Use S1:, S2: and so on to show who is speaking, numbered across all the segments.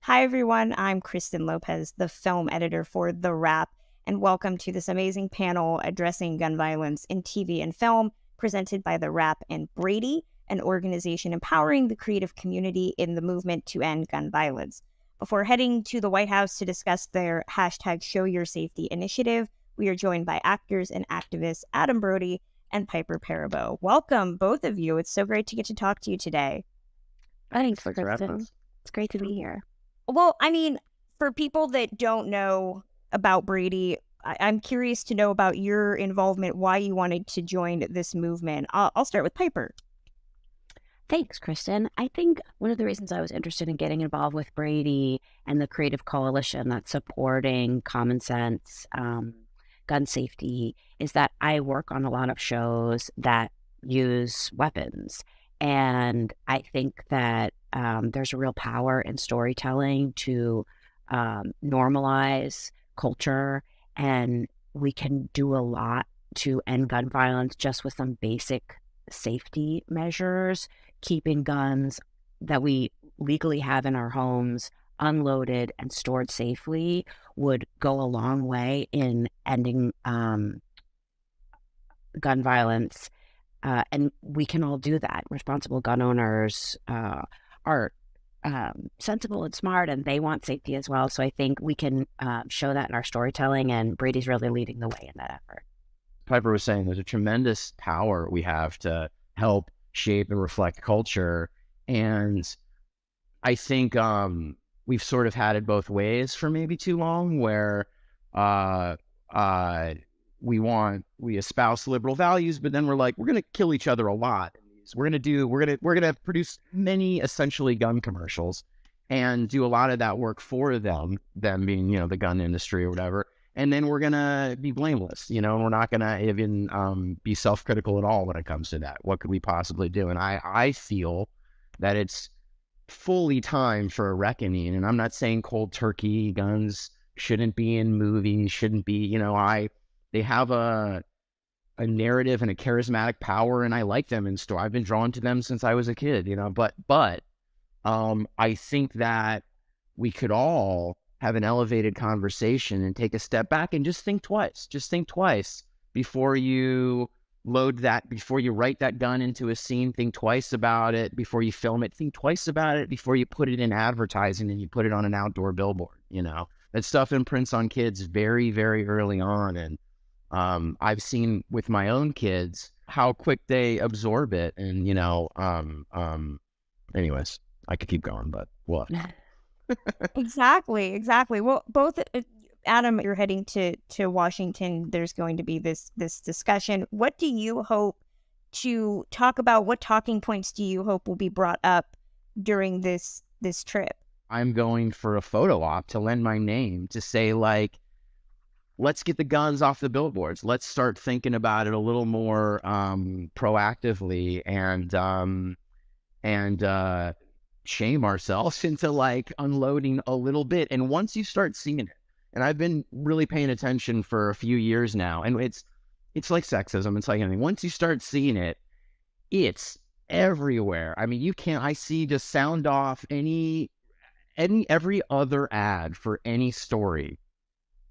S1: Hi, everyone. I'm Kristen Lopez, the film editor for TheWrap, and welcome to this amazing panel addressing gun violence in TV and film, presented by TheWrap and Brady, an organization empowering the creative community in the movement to end gun violence. Before heading to the White House to discuss their hashtag Show Your Safety initiative, we are joined by actors and activists Adam Brody and Piper Perabo. Welcome, both of you. It's so great to get to talk to you today.
S2: Thanks, Kristen. It's great to be here.
S1: Well, I mean, for people that don't know about Brady, I'm curious to know about your involvement, why you wanted to join this movement. I'll start with Piper.
S2: Thanks, Kristen. I think one of the reasons I was interested in getting involved with Brady and the creative coalition that's supporting common sense gun safety is that I work on a lot of shows that use weapons. And I think that there's a real power in storytelling to normalize culture, and we can do a lot to end gun violence just with some basic safety measures. Keeping guns that we legally have in our homes unloaded and stored safely would go a long way in ending gun violence. And we can all do that. Responsible gun owners are sensible and smart, and they want safety as well. So I think we can show that in our storytelling, and Brady's really leading the way in that effort.
S3: Piper was saying there's a tremendous power we have to help shape and reflect culture. And I think we've sort of had it both ways for maybe too long, where we espouse liberal values, but then we're like, we're going to kill each other a lot. We're going to produce many essentially gun commercials and do a lot of that work for them being, the gun industry or whatever. And then we're going to be blameless, and we're not going to even be self-critical at all when it comes to that. What could we possibly do? And I feel that it's fully time for a reckoning. And I'm not saying cold turkey guns shouldn't be in movies, shouldn't be, they have a narrative and a charismatic power, and I like them in store. I've been drawn to them since I was a kid, but I think that we could all have an elevated conversation and take a step back and just think twice. Just think twice before you before you write that gun into a scene. Think twice about it before you film it. Think twice about it before you put it in advertising and you put it on an outdoor billboard. That stuff imprints on kids very, very early on. And I've seen with my own kids how quick they absorb it. And, anyways, I could keep going, but what?
S1: Exactly. Well, both Adam, you're heading to Washington. There's going to be this discussion. What do you hope to talk about? What talking points do you hope will be brought up during this trip?
S3: I'm going for a photo op to lend my name to say, like, let's get the guns off the billboards. Let's start thinking about it a little more proactively and shame ourselves into like unloading a little bit. And once you start seeing it, and I've been really paying attention for a few years now, and it's like sexism. It's like anything. Once you start seeing it, it's everywhere. I mean, I see just sound off every other ad for any story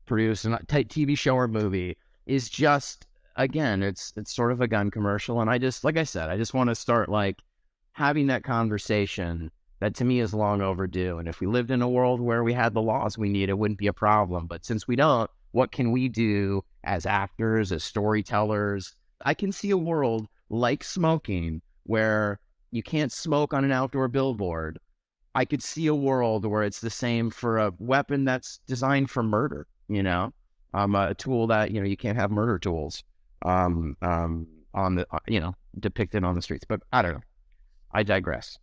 S3: produced in a TV show or movie is just, again, it's sort of a gun commercial. And I just, like I said, I just want to start like having that conversation that to me is long overdue. And if we lived in a world where we had the laws we need, it wouldn't be a problem. But since we don't, what can we do as actors, as storytellers? I can see a world like smoking where you can't smoke on an outdoor billboard. I could see a world where it's the same for a weapon that's designed for murder, a tool that, you can't have murder tools on the, depicted on the streets. But I don't know. I digress.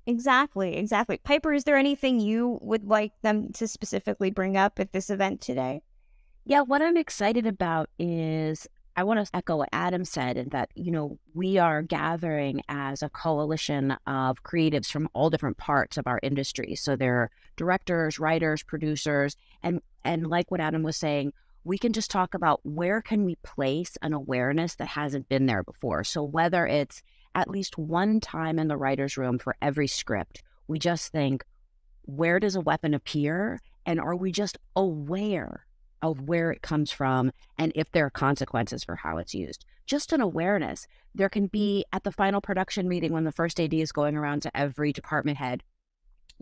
S1: Exactly. Piper, is there anything you would like them to specifically bring up at this event today?
S2: Yeah, what I'm excited about is I want to echo what Adam said, and that, we are gathering as a coalition of creatives from all different parts of our industry. So there are directors, writers, producers, and like what Adam was saying, we can just talk about where can we place an awareness that hasn't been there before. So whether it's at least one time in the writer's room for every script, we just think, where does a weapon appear? And are we just aware of where it comes from and if there are consequences for how it's used? Just an awareness. There can be at the final production meeting when the first AD is going around to every department head.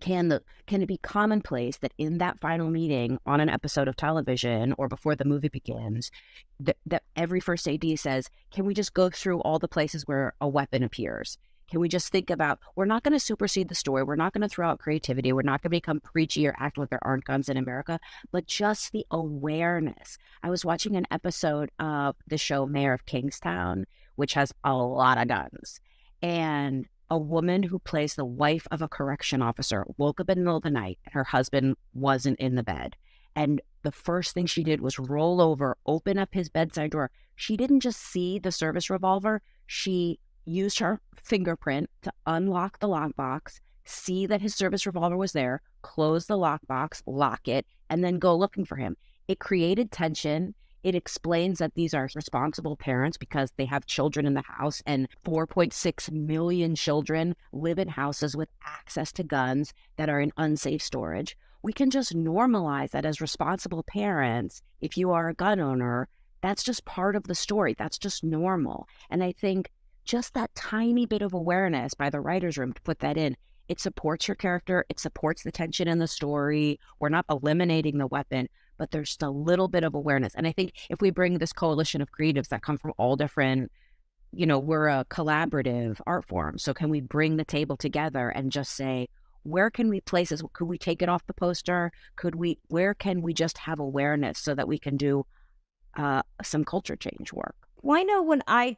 S2: Can it be commonplace that in that final meeting on an episode of television or before the movie begins, that every first AD says, can we just go through all the places where a weapon appears? Can we just think about, we're not going to supersede the story. We're not going to throw out creativity. We're not going to become preachy or act like there aren't guns in America, but just the awareness. I was watching an episode of the show Mayor of Kingstown, which has a lot of guns. And a woman who plays the wife of a correction officer woke up in the middle of the night and her husband wasn't in the bed. And the first thing she did was roll over, open up his bedside drawer. She didn't just see the service revolver. She used her fingerprint to unlock the lockbox, see that his service revolver was there, close the lockbox, lock it, and then go looking for him. It created tension. It explains that these are responsible parents because they have children in the house, and 4.6 million children live in houses with access to guns that are in unsafe storage. We can just normalize that as responsible parents. If you are a gun owner, that's just part of the story. That's just normal. And I think just that tiny bit of awareness by the writer's room to put that in, it supports your character. It supports the tension in the story. We're not eliminating the weapon, but there's just a little bit of awareness. And I think if we bring this coalition of creatives that come from all different, we're a collaborative art form. So can we bring the table together and just say, where can we place this? Could we take it off the poster? Where can we just have awareness so that we can do some culture change work?
S1: Well, I know when I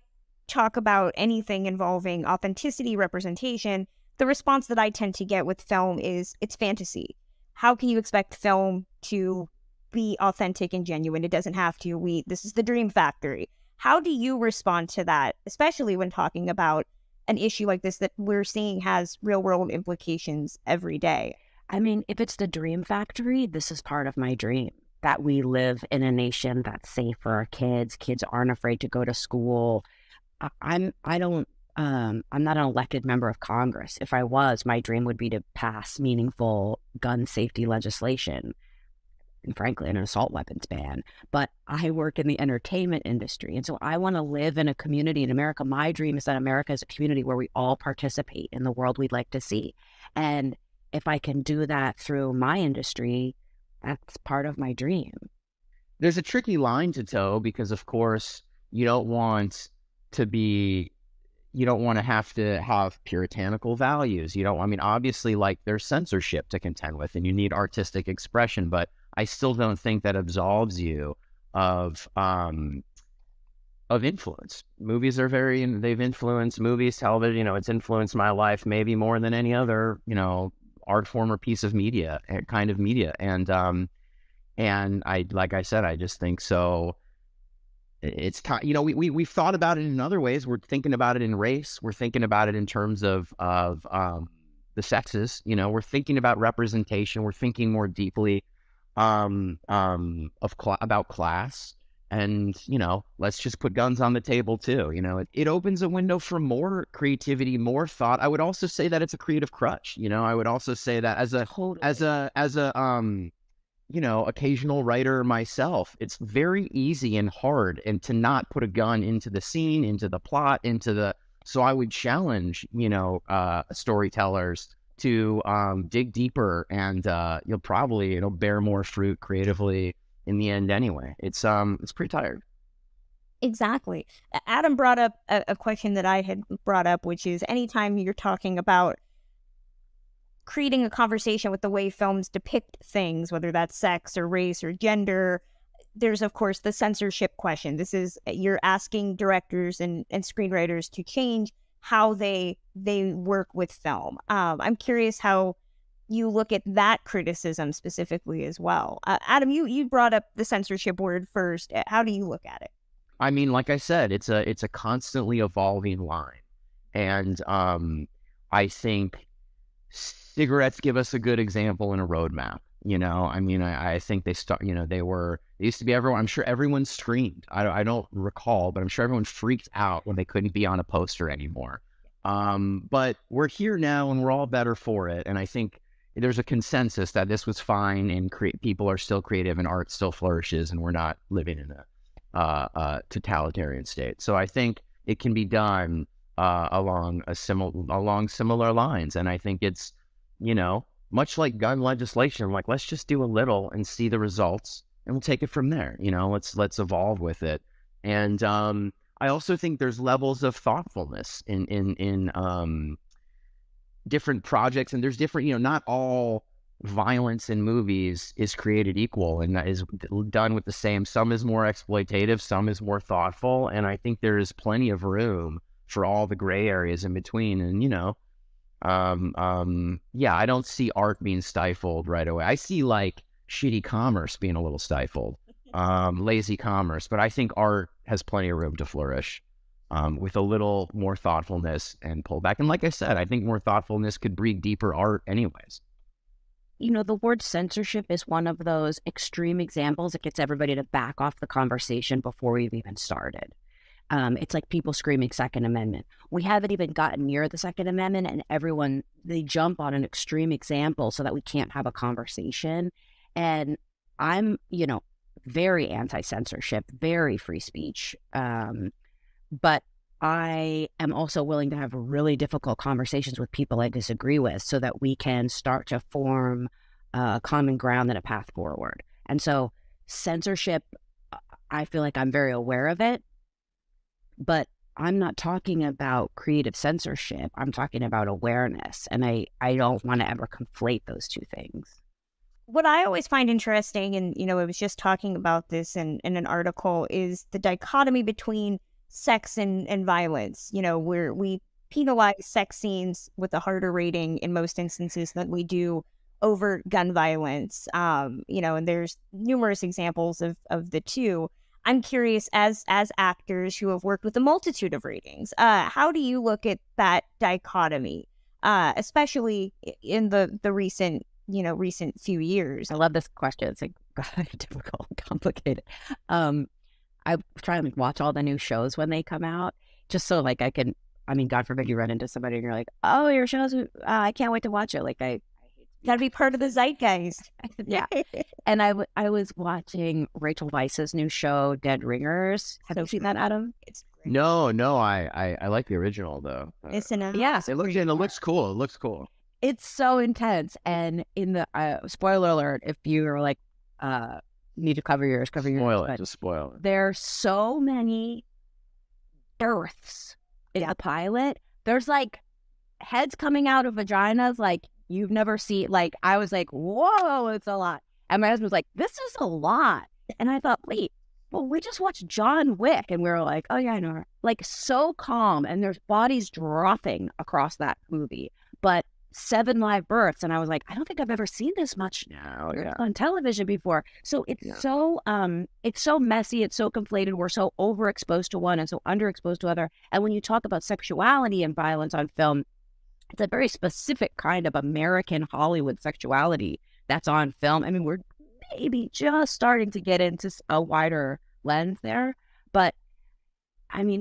S1: talk about anything involving authenticity, representation, the response that I tend to get with film is it's fantasy. How can you expect film to be authentic and genuine? It doesn't have to. This is the dream factory. How do you respond to that, especially when talking about an issue like this that we're seeing has real world implications every day?
S2: I mean, if it's the dream factory, this is part of my dream, that we live in a nation that's safe for our kids. Kids aren't afraid to go to school. I'm not an elected member of Congress. If I was, my dream would be to pass meaningful gun safety legislation and frankly, an assault weapons ban. But I work in the entertainment industry. And so I want to live in a community in America. My dream is that America is a community where we all participate in the world we'd like to see. And if I can do that through my industry, that's part of my dream.
S3: There's a tricky line to toe because, of course, you don't want to have puritanical values. Obviously, like, there's censorship to contend with and you need artistic expression, but I still don't think that absolves you of influence. Movies are they've influenced movies, television, it's influenced my life maybe more than any other, art form or piece of media, kind of media. And like I said, I just think so. It's we've thought about it in other ways. We're thinking about it in race. We're thinking about it in terms of the sexes. We're thinking about representation. We're thinking more deeply about class. And let's just put guns on the table too. It opens a window for more creativity, more thought. I would also say that it's a creative crutch. I would also say that as a occasional writer myself, it's very easy and hard and to not put a gun into the scene, into the plot, so I would challenge, storytellers to dig deeper, and it'll bear more fruit creatively in the end anyway. It's pretty tired.
S1: Exactly. Adam brought up a question that I had brought up, which is anytime you're talking about creating a conversation with the way films depict things, whether that's sex or race or gender, there's, of course, the censorship question. This is, you're asking directors and screenwriters to change how they work with film. I'm curious how you look at that criticism specifically as well. Adam, you brought up the censorship word first. How do you look at it?
S3: I mean, like I said, it's a constantly evolving line. And I think cigarettes give us a good example and a roadmap. I think they used to be everyone. I'm sure everyone screamed. I don't recall, but I'm sure everyone freaked out when they couldn't be on a poster anymore. But we're here now and we're all better for it. And I think there's a consensus that this was fine and people are still creative and art still flourishes and we're not living in a totalitarian state. So I think it can be done along similar lines. And I think it's, much like gun legislation, like let's just do a little and see the results and we'll take it from there. Let's evolve with it. And I also think there's levels of thoughtfulness in different projects, and there's different, not all violence in movies is created equal and that is done with the same. Some is more exploitative, some is more thoughtful, and I think there is plenty of room for all the gray areas in between. And I don't see art being stifled right away. I see like shitty commerce being a little stifled, lazy commerce, but I think art has plenty of room to flourish. With a little more thoughtfulness and pullback. And like I said, I think more thoughtfulness could breed deeper art anyways.
S2: The word censorship is one of those extreme examples that gets everybody to back off the conversation before we've even started. It's like people screaming Second Amendment. We haven't even gotten near the Second Amendment and they jump on an extreme example so that we can't have a conversation. And I'm, very anti-censorship, very free speech. But I am also willing to have really difficult conversations with people I disagree with so that we can start to form a common ground and a path forward. And so censorship, I feel like I'm very aware of it, but I'm not talking about creative censorship. I'm talking about awareness. And I don't want to ever conflate those two things.
S1: What I always find interesting, and, I was just talking about this in an article, is the dichotomy between sex and violence. Where we penalize sex scenes with a harder rating in most instances than we do over gun violence. And there's numerous examples of the two. I'm curious, as actors who have worked with a multitude of ratings, how do you look at that dichotomy, especially in the recent few years?
S2: I love this question. It's like difficult and complicated. I try to watch all the new shows when they come out, just so like I can, God forbid you run into somebody and you're like, oh, your show's, I can't wait to watch it. Like I
S1: gotta be part of the zeitgeist.
S2: Yeah. And I was watching Rachel Weisz's new show, Dead Ringers. Have you seen that, Adam?
S1: It's great.
S3: No, I like the original though.
S1: Isn't it?
S2: Yeah.
S3: It looks cool. It looks cool.
S2: It's so intense. And in the spoiler alert, if you are like, need to cover yours.
S3: Just spoil it.
S2: There's so many births in the pilot. There's like heads coming out of vaginas like you've never seen. Like I was like, whoa, it's a lot. And my husband was like, this is a lot. And I thought, wait, well, we just watched John Wick. And we were like, oh yeah, I know her. Like so calm. And there's bodies dropping across that movie. But 7 live births, and I was like, I don't think I've ever seen this much on television before. So it's so messy, it's so conflated. We're so overexposed to one and so underexposed to other. And when you talk about sexuality and violence on film, it's a very specific kind of American Hollywood sexuality that's on film. We're maybe just starting to get into a wider lens there, but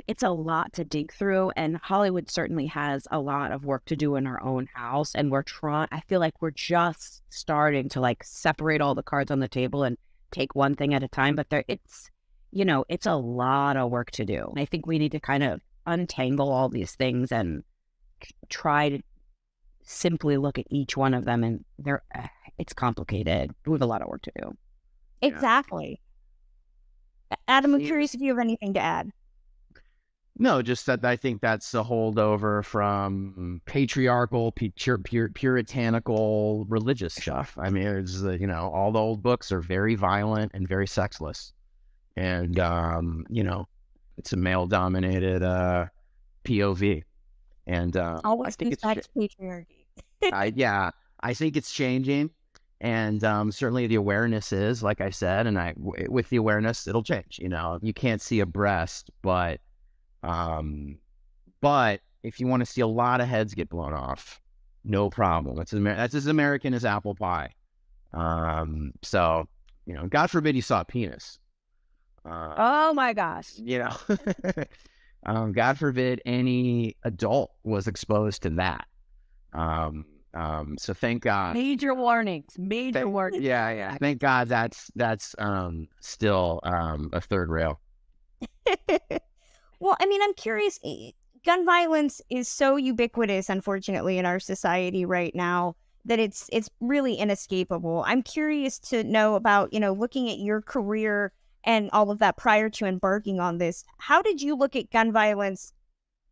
S2: it's a lot to dig through, and Hollywood certainly has a lot of work to do in our own house. And I feel like we're just starting to like separate all the cards on the table and take one thing at a time. But it's a lot of work to do. And I think we need to kind of untangle all these things and try to simply look at each one of them. And it's complicated. We have a lot of work to do.
S1: Exactly. Adam, I'm curious if you have anything to add.
S3: No, just that I think that's a holdover from patriarchal, puritanical religious stuff. It's all the old books are very violent and very sexless, and it's a male-dominated POV, and
S1: I think it's patriarchy.
S3: I think it's changing, and certainly the awareness is, like I said, and with the awareness it'll change. You can't see a breast, but if you want to see a lot of heads get blown off, no problem. That's as American as apple pie. So, God forbid you saw a penis.
S2: Oh my gosh.
S3: God forbid any adult was exposed to that. So thank God.
S2: Major warnings. Major warnings.
S3: Yeah. Thank God that's still a third rail.
S1: Well, I mean, I'm curious. Gun violence is so ubiquitous, unfortunately, in our society right now that it's really inescapable. I'm curious to know about, looking at your career and all of that prior to embarking on this. How did you look at gun violence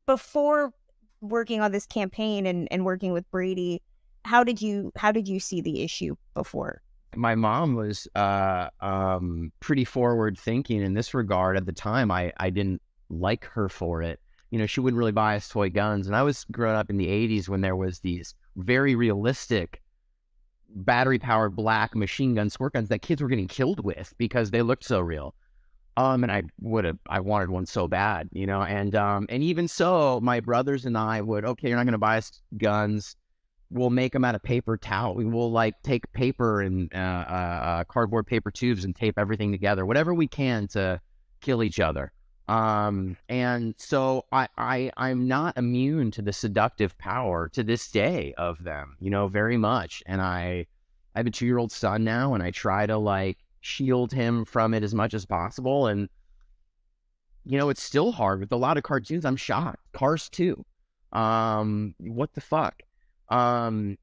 S1: before working on this campaign and working with Brady? How did you see the issue before?
S3: My mom was pretty forward thinking in this regard. At the time, I didn't like her for it. She wouldn't really buy us toy guns. And I was growing up in the 80s when there was these very realistic battery-powered black machine gun squirt guns that kids were getting killed with because they looked so real. And I wanted one so bad, and even so, my brothers and I would, okay, you're not going to buy us guns. We'll make them out of paper towel. We will take paper and cardboard paper tubes and tape everything together, whatever we can to kill each other. And so I'm not immune to the seductive power to this day of them, very much. And I have a 2-year-old son now, and I try to shield him from it as much as possible. And, it's still hard with a lot of cartoons. I'm shocked. Cars too. What the fuck? And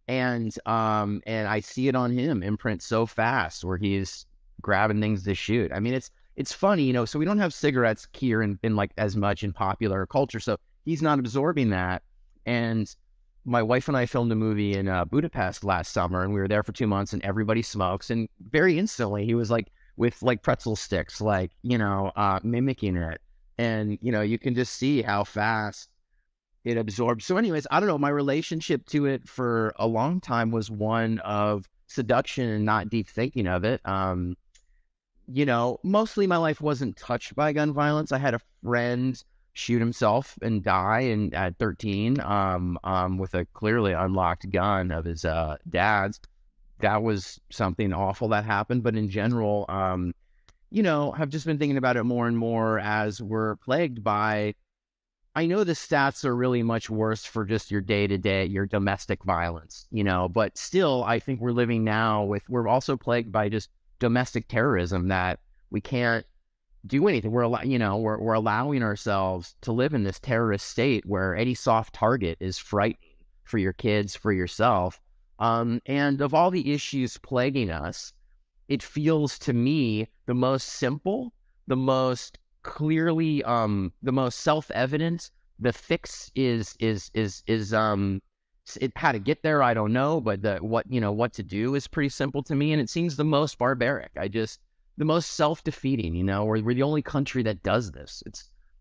S3: I see it on him imprint so fast where he's grabbing things to shoot. I mean, it's funny, so we don't have cigarettes here in as much in popular culture. So he's not absorbing that. And my wife and I filmed a movie in Budapest last summer, and we were there for 2 months, and everybody smokes. And very instantly he was with pretzel sticks, mimicking it. And, you can just see how fast it absorbs. So anyways, I don't know, my relationship to it for a long time was one of seduction and not deep thinking of it. Mostly my life wasn't touched by gun violence. I had a friend shoot himself and die at 13 with a clearly unlocked gun of his dad's. That was something awful that happened. But in general, I've just been thinking about it more and more as we're plagued by, I know the stats are really much worse for just your day-to-day, your domestic violence, but still, I think we're living now we're also plagued by just domestic terrorism that we can't do anything. We're allowing ourselves to live in this terrorist state where any soft target is frightening for your kids, for yourself. And of all the issues plaguing us, it feels to me the most simple, the most clearly, the most self-evident. The fix is how to get there, I don't know, but what to do is pretty simple to me, and it seems the most barbaric. The most self-defeating, we're the only country that does this.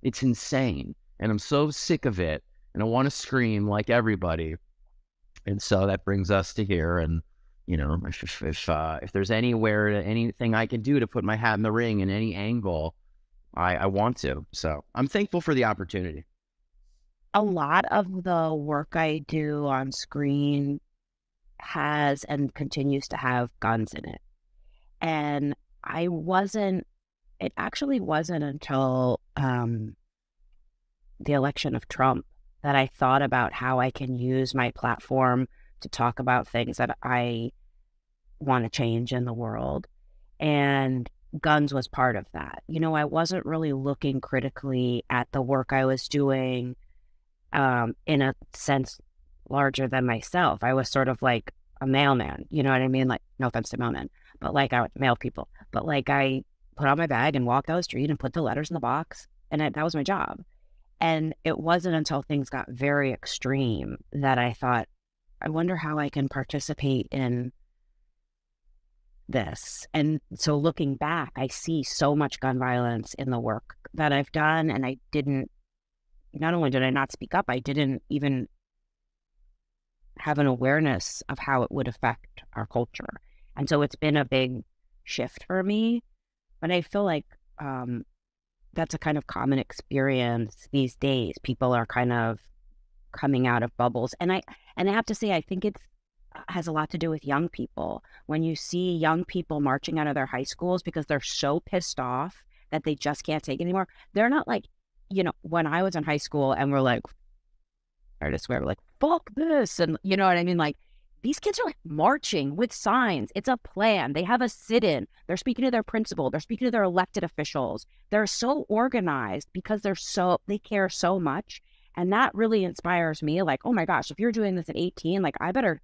S3: It's insane, and I'm so sick of it, and I want to scream like everybody. And so that brings us to here, and if there's anything I can do to put my hat in the ring in any angle, I want to. So I'm thankful for the opportunity.
S2: A lot of the work I do on screen has and continues to have guns in it. And it actually wasn't until the election of Trump that I thought about how I can use my platform to talk about things that I want to change in the world. And guns was part of that. I wasn't really looking critically at the work I was doing in a sense larger than myself. I was sort of like a mailman, you know what I mean? No offense to mailmen, but I would mail people. But I put on my bag and walked down the street and put the letters in the box, and that was my job. And it wasn't until things got very extreme that I thought, I wonder how I can participate in this. And so looking back, I see so much gun violence in the work that I've done, and not only did I not speak up, I didn't even have an awareness of how it would affect our culture. And so it's been a big shift for me, but I feel like that's a kind of common experience these days. People are kind of coming out of bubbles. And I have to say, I think it has a lot to do with young people. When you see young people marching out of their high schools because they're so pissed off that they just can't take it anymore, they're not when I was in high school and we're I swear, fuck this. And you know what I mean? these kids are like marching with signs. It's a plan. They have a sit-in. They're speaking to their principal. They're speaking to their elected officials. They're so organized because they care so much. And that really inspires me. Like, oh my gosh, if you're doing this at 18, like I better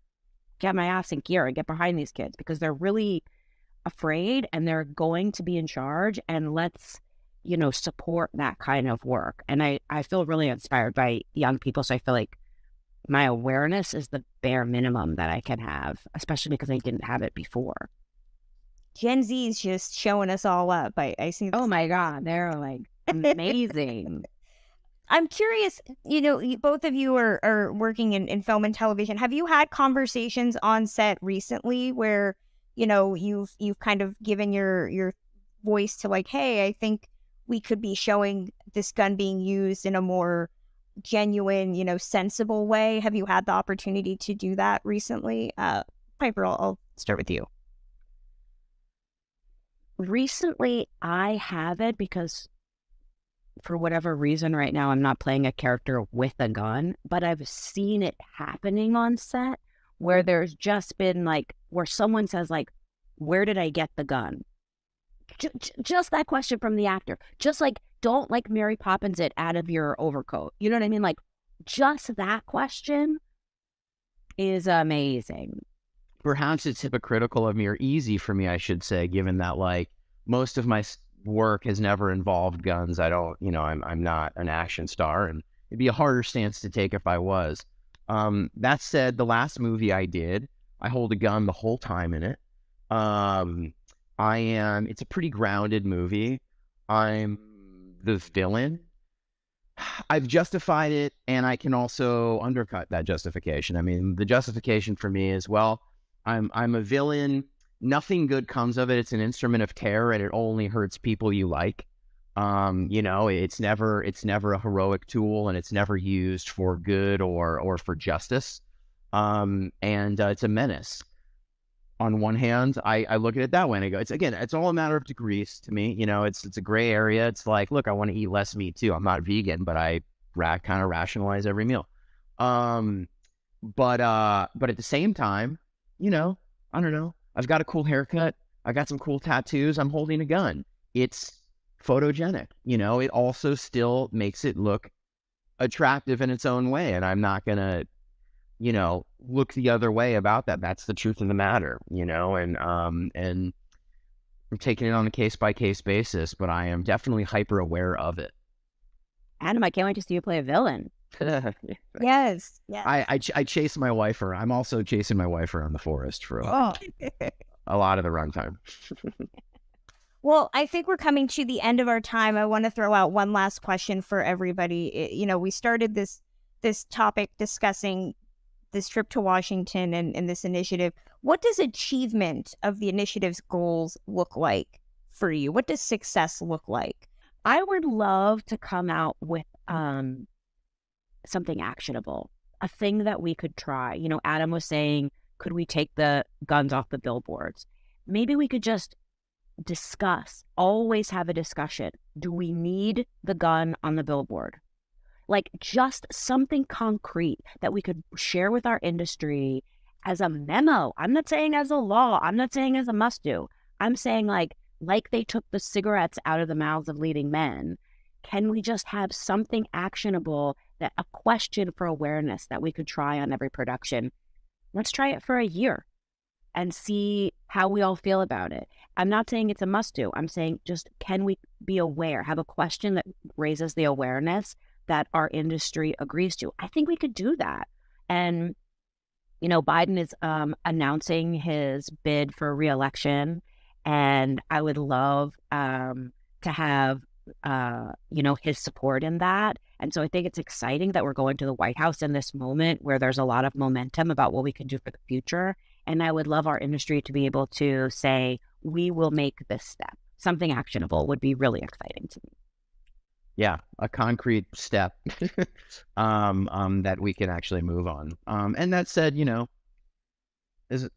S2: get my ass in gear and get behind these kids because they're really afraid and they're going to be in charge. And let's, support that kind of work. And I feel really inspired by young people. So I feel like my awareness is the bare minimum that I can have, especially because I didn't have it before.
S1: Gen Z is just showing us all up. I see.
S2: Oh my God, they're like amazing.
S1: I'm curious, both of you are working in film and television. Have you had conversations on set recently where, you've kind of given your voice to like, hey, I think we could be showing this gun being used in a more genuine, sensible way? Have you had the opportunity to do that recently? Piper, I'll start with you.
S2: Recently, I haven't because for whatever reason right now, I'm not playing a character with a gun, but I've seen it happening on set where there's just been like, where someone says like, where did I get the gun? Just that question from the actor. Just like, don't like Mary Poppins it out of your overcoat. You know what I mean? Like, just that question is amazing.
S3: Perhaps it's hypocritical of me, or easy for me, I should say, given that like most of my work has never involved guns. I don't, I'm not an action star, and it'd be a harder stance to take if I was. That said, the last movie I did, I hold a gun the whole time in it. It's a pretty grounded movie. I'm the villain. I've justified it, and I can also undercut that justification. I mean, the justification for me is, well, I'm a villain. Nothing good comes of it. It's an instrument of terror, and it only hurts people you like. It's never a heroic tool, and it's never used for good or for justice. It's a menace. On one hand, I look at it that way and I go, it's all a matter of degrees to me. It's a gray area. It's like, look, I want to eat less meat too. I'm not vegan, but I kind of rationalize every meal. But at the same time, I don't know. I've got a cool haircut. I got some cool tattoos. I'm holding a gun. It's photogenic. It also still makes it look attractive in its own way. And I'm not going to, look the other way about that. That's the truth of the matter, and I'm taking it on a case-by-case basis, but I am definitely hyper aware of it.
S2: Adam, I can't wait to see you play a villain.
S1: Yes.
S3: I chase my wife around. I'm also chasing my wife around the forest for a lot of the runtime.
S1: Well, I think we're coming to the end of our time. I want to throw out one last question for everybody. We started this topic discussing this trip to Washington and this initiative. What does achievement of the initiative's goals look like for you? What does success look like?
S2: I would love to come out with something actionable, a thing that we could try. Adam was saying, could we take the guns off the billboards? Maybe we could just always have a discussion. Do we need the gun on the billboard? Like just something concrete that we could share with our industry as a memo. I'm not saying as a law. I'm not saying as a must do. I'm saying like they took the cigarettes out of the mouths of leading men. Can we just have something actionable, that a question for awareness that we could try on every production? Let's try it for a year and see how we all feel about it. I'm not saying it's a must do. I'm saying just, can we be aware, have a question that raises the awareness that our industry agrees to? I think we could do that. And, Biden is announcing his bid for re-election, and I would love to have, his support in that. And so I think it's exciting that we're going to the White House in this moment where there's a lot of momentum about what we can do for the future. And I would love our industry to be able to say, we will make this step. Something actionable would be really exciting to me.
S3: Yeah, a concrete step that we can actually move on. And that said, is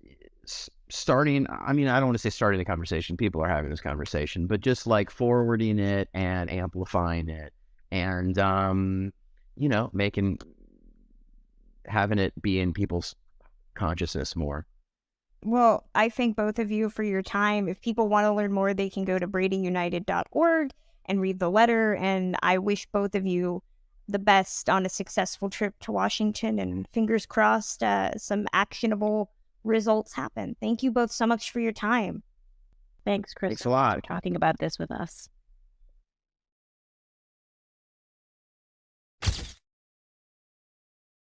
S3: starting, I don't want to say starting the conversation. People are having this conversation, but just like forwarding it and amplifying it and, having it be in people's consciousness more.
S1: Well, I thank both of you for your time. If people want to learn more, they can go to bradyunited.org and read the letter. And I wish both of you the best on a successful trip to Washington, and fingers crossed some actionable results happen. Thank you both so much for your time.
S2: Thanks, Kristen,
S3: Thanks a lot
S2: for talking about this with us.